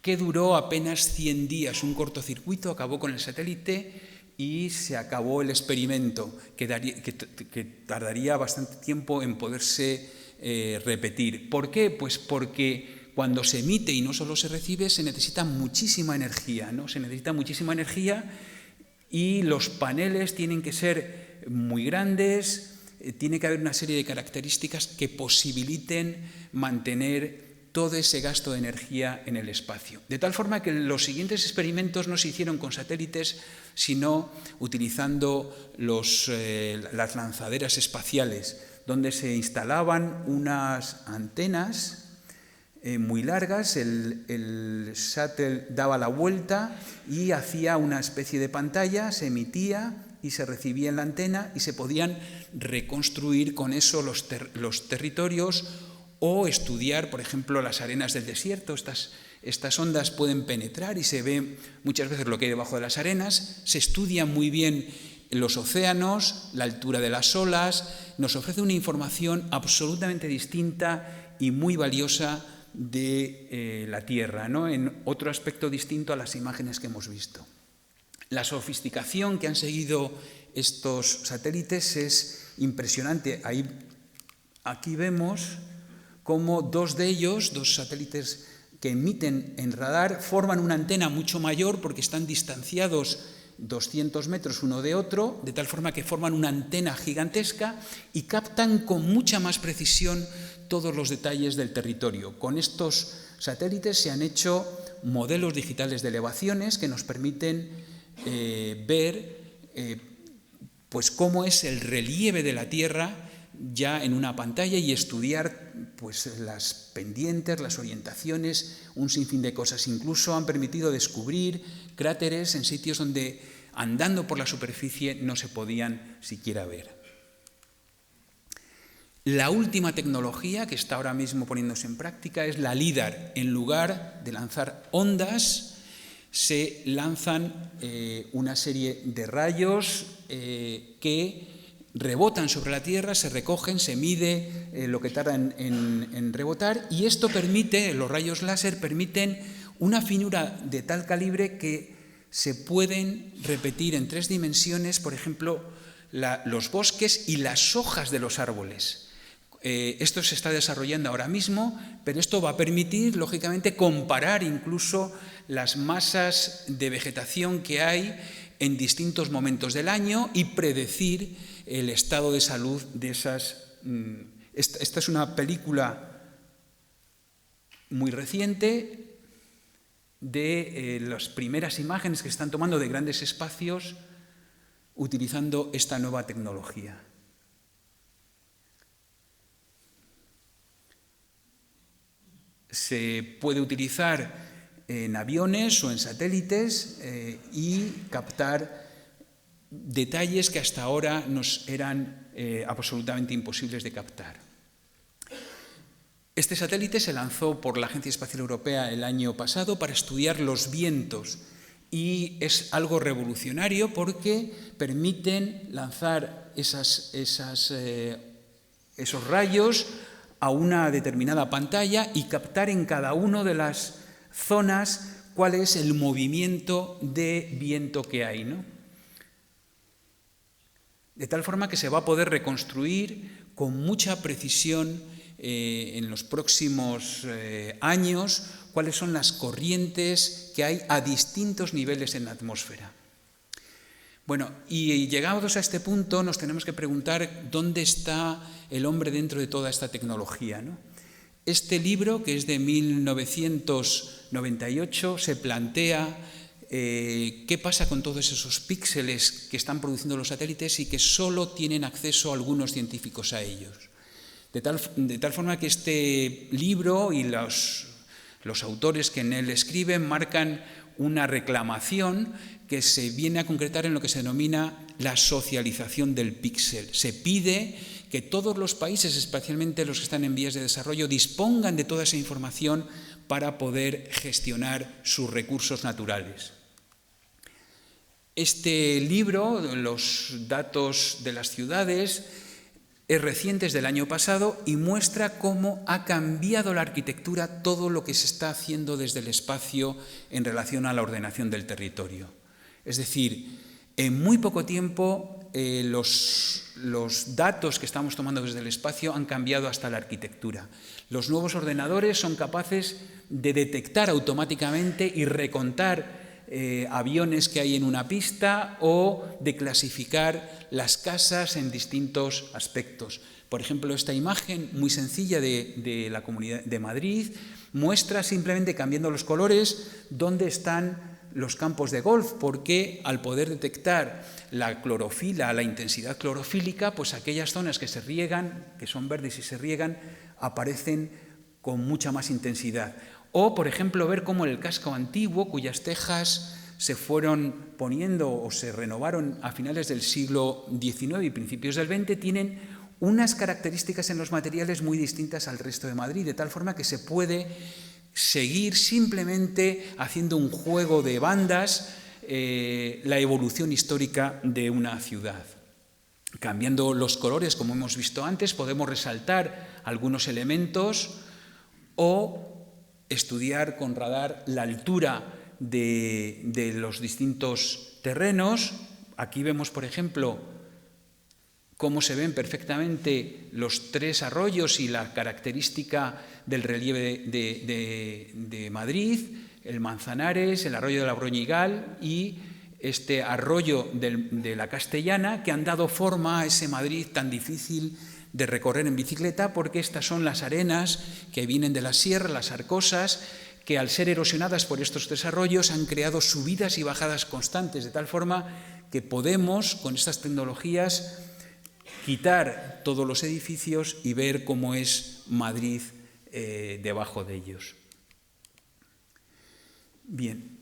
que duró apenas 100 días, un cortocircuito, acabó con el satélite y se acabó el experimento, que tardaría bastante tiempo en poderse repetir. ¿Por qué? Pues porque cuando se emite y no solo se recibe, se necesita muchísima energía, ¿no? Se necesita muchísima energía y los paneles tienen que ser muy grandes, tiene que haber una serie de características que posibiliten mantener todo ese gasto de energía en el espacio. De tal forma que los siguientes experimentos no se hicieron con satélites, sino utilizando las lanzaderas espaciales, donde se instalaban unas antenas muy largas, el satélite daba la vuelta y hacía una especie de pantalla, se emitía y se recibía en la antena y se podían reconstruir con eso los territorios o estudiar, por ejemplo, las arenas del desierto. Estas ondas pueden penetrar y se ve muchas veces lo que hay debajo de las arenas, se estudian muy bien los océanos, la altura de las olas, nos ofrece una información absolutamente distinta y muy valiosa de la Tierra, ¿no? En otro aspecto distinto a las imágenes que hemos visto. La sofisticación que han seguido estos satélites es impresionante. Aquí vemos cómo dos de ellos, dos satélites que emiten en radar, forman una antena mucho mayor porque están distanciados 200 metros uno de otro, de tal forma que forman una antena gigantesca y captan con mucha más precisión todos los detalles del territorio. Con estos satélites se han hecho modelos digitales de elevaciones que nos permiten ver pues cómo es el relieve de la Tierra ya en una pantalla y estudiar pues las pendientes, las orientaciones, un sinfín de cosas. Incluso han permitido descubrir cráteres en sitios donde andando por la superficie no se podían siquiera ver. La última tecnología que está ahora mismo poniéndose en práctica es la LIDAR. En lugar de lanzar ondas, se lanzan una serie de rayos que rebotan sobre la Tierra, se recogen, se mide lo que tardan en rebotar y esto permite, los rayos láser permiten una finura de tal calibre que se pueden repetir en 3 dimensiones, por ejemplo, los bosques y las hojas de los árboles. Esto se está desarrollando ahora mismo, pero esto va a permitir, lógicamente, comparar incluso las masas de vegetación que hay en distintos momentos del año y predecir el estado de salud de esas. Esta es una película muy reciente de las primeras imágenes que se están tomando de grandes espacios utilizando esta nueva tecnología. Se puede utilizar en aviones o en satélites y captar detalles que hasta ahora nos eran absolutamente imposibles de captar. Este satélite se lanzó por la Agencia Espacial Europea el año pasado para estudiar los vientos y es algo revolucionario porque permiten lanzar esos rayos a una determinada pantalla y captar en cada una de las zonas cuál es el movimiento de viento que hay, ¿no? De tal forma que se va a poder reconstruir con mucha precisión en los próximos años cuáles son las corrientes que hay a distintos niveles en la atmósfera. Bueno, y llegados a este punto nos tenemos que preguntar dónde está el hombre dentro de toda esta tecnología, ¿no? Este libro, que es de 1998, se plantea qué pasa con todos esos píxeles que están produciendo los satélites y que solo tienen acceso algunos científicos a ellos. De tal forma que este libro y los autores que en él escriben marcan una reclamación que se viene a concretar en lo que se denomina la socialización del píxel. Se pide que todos los países, especialmente los que están en vías de desarrollo, dispongan de toda esa información para poder gestionar sus recursos naturales. Este libro, los datos de las ciudades, es reciente, es del año pasado y muestra cómo ha cambiado la arquitectura todo lo que se está haciendo desde el espacio en relación a la ordenación del territorio. Es decir, en muy poco tiempo los datos que estamos tomando desde el espacio han cambiado hasta la arquitectura. Los nuevos ordenadores son capaces de detectar automáticamente y recontar aviones que hay en una pista o de clasificar las casas en distintos aspectos. Por ejemplo, esta imagen muy sencilla de la Comunidad de Madrid muestra simplemente cambiando los colores dónde están los campos de golf, porque al poder detectar la clorofila, la intensidad clorofílica, pues aquellas zonas que se riegan, que son verdes y se riegan, aparecen con mucha más intensidad. O, por ejemplo, ver cómo el casco antiguo, cuyas tejas se fueron poniendo o se renovaron a finales del siglo XIX y principios del XX, tienen unas características en los materiales muy distintas al resto de Madrid, de tal forma que se puede seguir simplemente haciendo un juego de bandas la evolución histórica de una ciudad. Cambiando los colores, como hemos visto antes, podemos resaltar algunos elementos o estudiar con radar la altura de los distintos terrenos. Aquí vemos, por ejemplo, cómo se ven perfectamente los tres arroyos y la característica del relieve de Madrid, el Manzanares, el arroyo de la Broñigal y este arroyo de la Castellana, que han dado forma a ese Madrid tan difícil de recorrer en bicicleta, porque estas son las arenas que vienen de la sierra, las arcosas, que al ser erosionadas por estos tres arroyos han creado subidas y bajadas constantes, de tal forma que podemos, con estas tecnologías, quitar todos los edificios y ver cómo es Madrid debajo de ellos. Bien.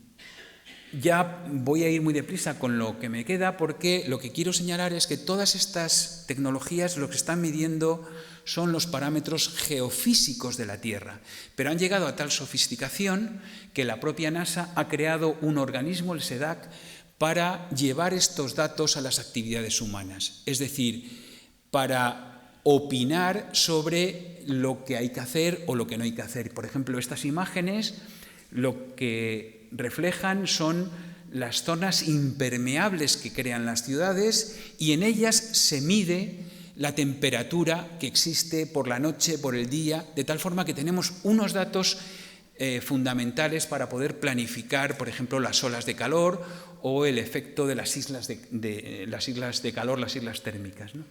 Ya voy a ir muy deprisa con lo que me queda, porque lo que quiero señalar es que todas estas tecnologías lo que están midiendo son los parámetros geofísicos de la Tierra, pero han llegado a tal sofisticación que la propia NASA ha creado un organismo, el SEDAC, para llevar estos datos a las actividades humanas, es decir, para opinar sobre lo que hay que hacer o lo que no hay que hacer. Por ejemplo, estas imágenes lo que reflejan son las zonas impermeables que crean las ciudades y en ellas se mide la temperatura que existe por la noche, por el día, de tal forma que tenemos unos datos fundamentales para poder planificar, por ejemplo, las olas de calor o el efecto de las islas de calor, las islas térmicas, ¿no?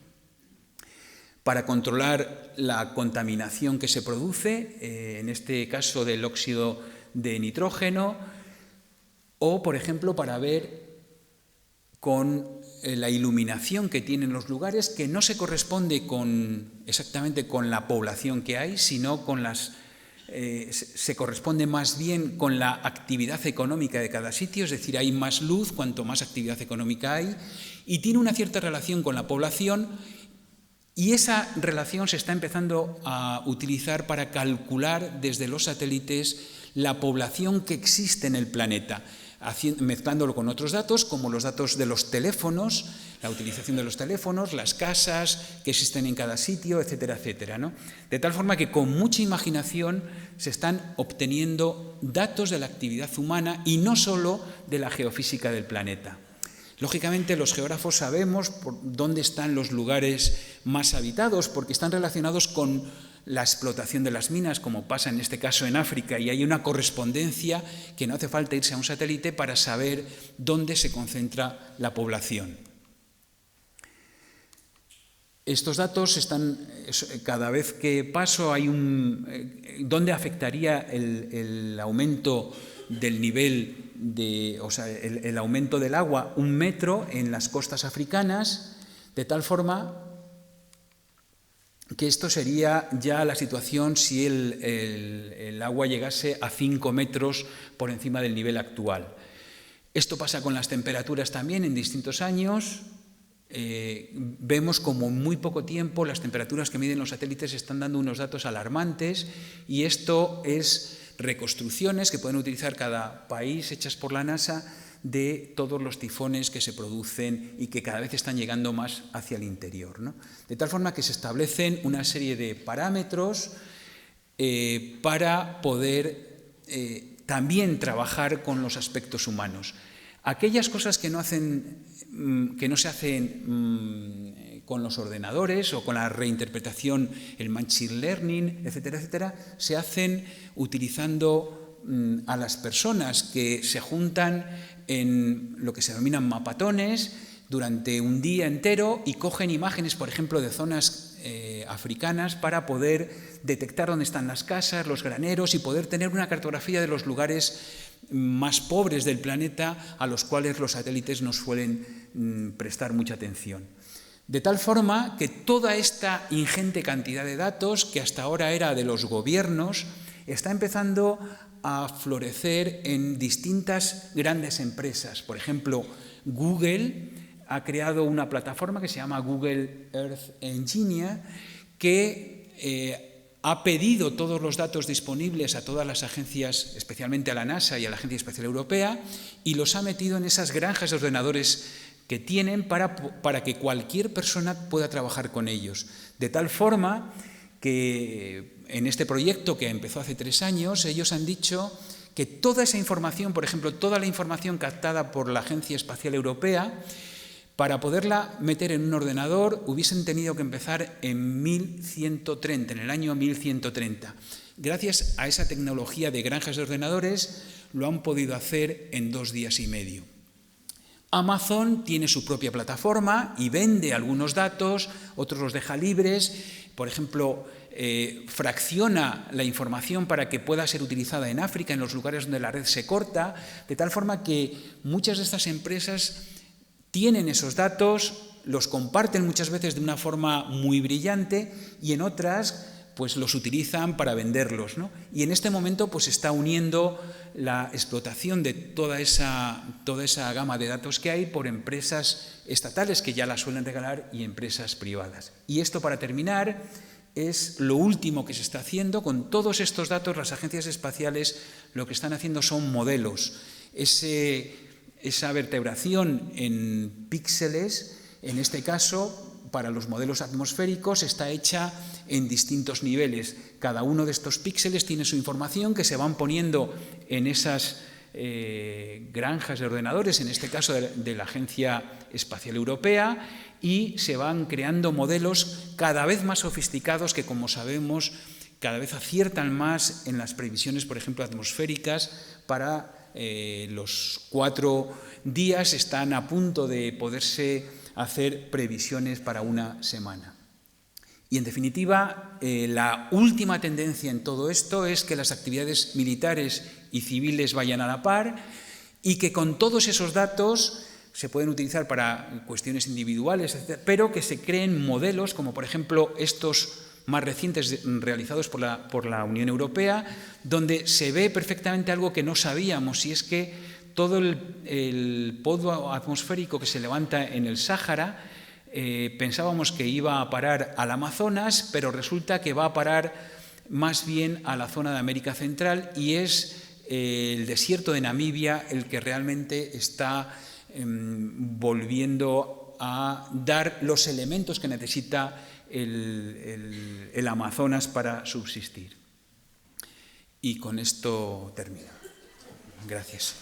Para controlar la contaminación que se produce, en este caso del óxido de nitrógeno, o, por ejemplo, para ver con la iluminación que tienen los lugares, que no se corresponde exactamente con la población que hay, sino se corresponde más bien con la actividad económica de cada sitio, es decir, hay más luz cuanto más actividad económica hay, y tiene una cierta relación con la población, y esa relación se está empezando a utilizar para calcular desde los satélites la población que existe en el planeta, mezclándolo con otros datos, como los datos de los teléfonos, la utilización de los teléfonos, las casas que existen en cada sitio, etcétera, etcétera, ¿no? De tal forma que con mucha imaginación se están obteniendo datos de la actividad humana y no solo de la geofísica del planeta. Lógicamente, los geógrafos sabemos por dónde están los lugares más habitados, porque están relacionados con la explotación de las minas, como pasa en este caso en África, y hay una correspondencia que no hace falta irse a un satélite para saber dónde se concentra la población. Estos datos están, cada vez que paso hay ¿dónde afectaría el aumento del nivel el aumento del agua 1 metro en las costas africanas, de tal forma que esto sería ya la situación si el agua llegase a 5 metros por encima del nivel actual. Esto pasa con las temperaturas también en distintos años. Vemos como en muy poco tiempo las temperaturas que miden los satélites están dando unos datos alarmantes, y esto es reconstrucciones que pueden utilizar cada país, hechas por la NASA, de todos los tifones que se producen y que cada vez están llegando más hacia el interior, ¿no? De tal forma que se establecen una serie de parámetros para poder también trabajar con los aspectos humanos. Aquellas cosas que no se hacen con los ordenadores o con la reinterpretación, el machine learning, etcétera, etcétera, se hacen utilizando a las personas que se juntan en lo que se denominan mapatones durante un día entero y cogen imágenes, por ejemplo, de zonas africanas para poder detectar dónde están las casas, los graneros y poder tener una cartografía de los lugares más pobres del planeta a los cuales los satélites no suelen prestar mucha atención. De tal forma que toda esta ingente cantidad de datos, que hasta ahora era de los gobiernos, está empezando a florecer en distintas grandes empresas. Por ejemplo, Google ha creado una plataforma que se llama Google Earth Engine, que ha pedido todos los datos disponibles a todas las agencias, especialmente a la NASA y a la Agencia Espacial Europea, y los ha metido en esas granjas de ordenadores que tienen para que cualquier persona pueda trabajar con ellos. De tal forma que en este proyecto, que empezó hace 3 años, ellos han dicho que toda esa información, por ejemplo, toda la información captada por la Agencia Espacial Europea, para poderla meter en un ordenador hubiesen tenido que empezar en 1130, en el año 1130. Gracias a esa tecnología de granjas de ordenadores lo han podido hacer en 2 días y medio. Amazon tiene su propia plataforma y vende algunos datos, otros los deja libres. Por ejemplo, fracciona la información para que pueda ser utilizada en África, en los lugares donde la red se corta, de tal forma que muchas de estas empresas tienen esos datos, los comparten muchas veces de una forma muy brillante y en otras pues los utilizan para venderlos, ¿no? Y en este momento pues se está uniendo la explotación de toda esa gama de datos que hay por empresas estatales que ya la suelen regalar y empresas privadas. Y esto, para terminar, es lo último que se está haciendo. Con todos estos datos, las agencias espaciales lo que están haciendo son modelos. Esa vertebración en píxeles, en este caso, para los modelos atmosféricos, está hecha en distintos niveles. Cada uno de estos píxeles tiene su información que se van poniendo en esas granjas de ordenadores, en este caso de la Agencia Espacial Europea, y se van creando modelos cada vez más sofisticados que, como sabemos, cada vez aciertan más en las previsiones, por ejemplo, atmosféricas. Para los 4 días están a punto de poderse hacer previsiones para una semana. Y, en definitiva, la última tendencia en todo esto es que las actividades militares y civiles vayan a la par y que con todos esos datos se pueden utilizar para cuestiones individuales, etc., pero que se creen modelos, como por ejemplo estos más recientes realizados por la Unión Europea, donde se ve perfectamente algo que no sabíamos, y es que todo el polvo atmosférico que se levanta en el Sáhara, pensábamos que iba a parar al Amazonas, pero resulta que va a parar más bien a la zona de América Central, y es el desierto de Namibia el que realmente está volviendo a dar los elementos que necesita el Amazonas para subsistir. Y con esto termino. Gracias.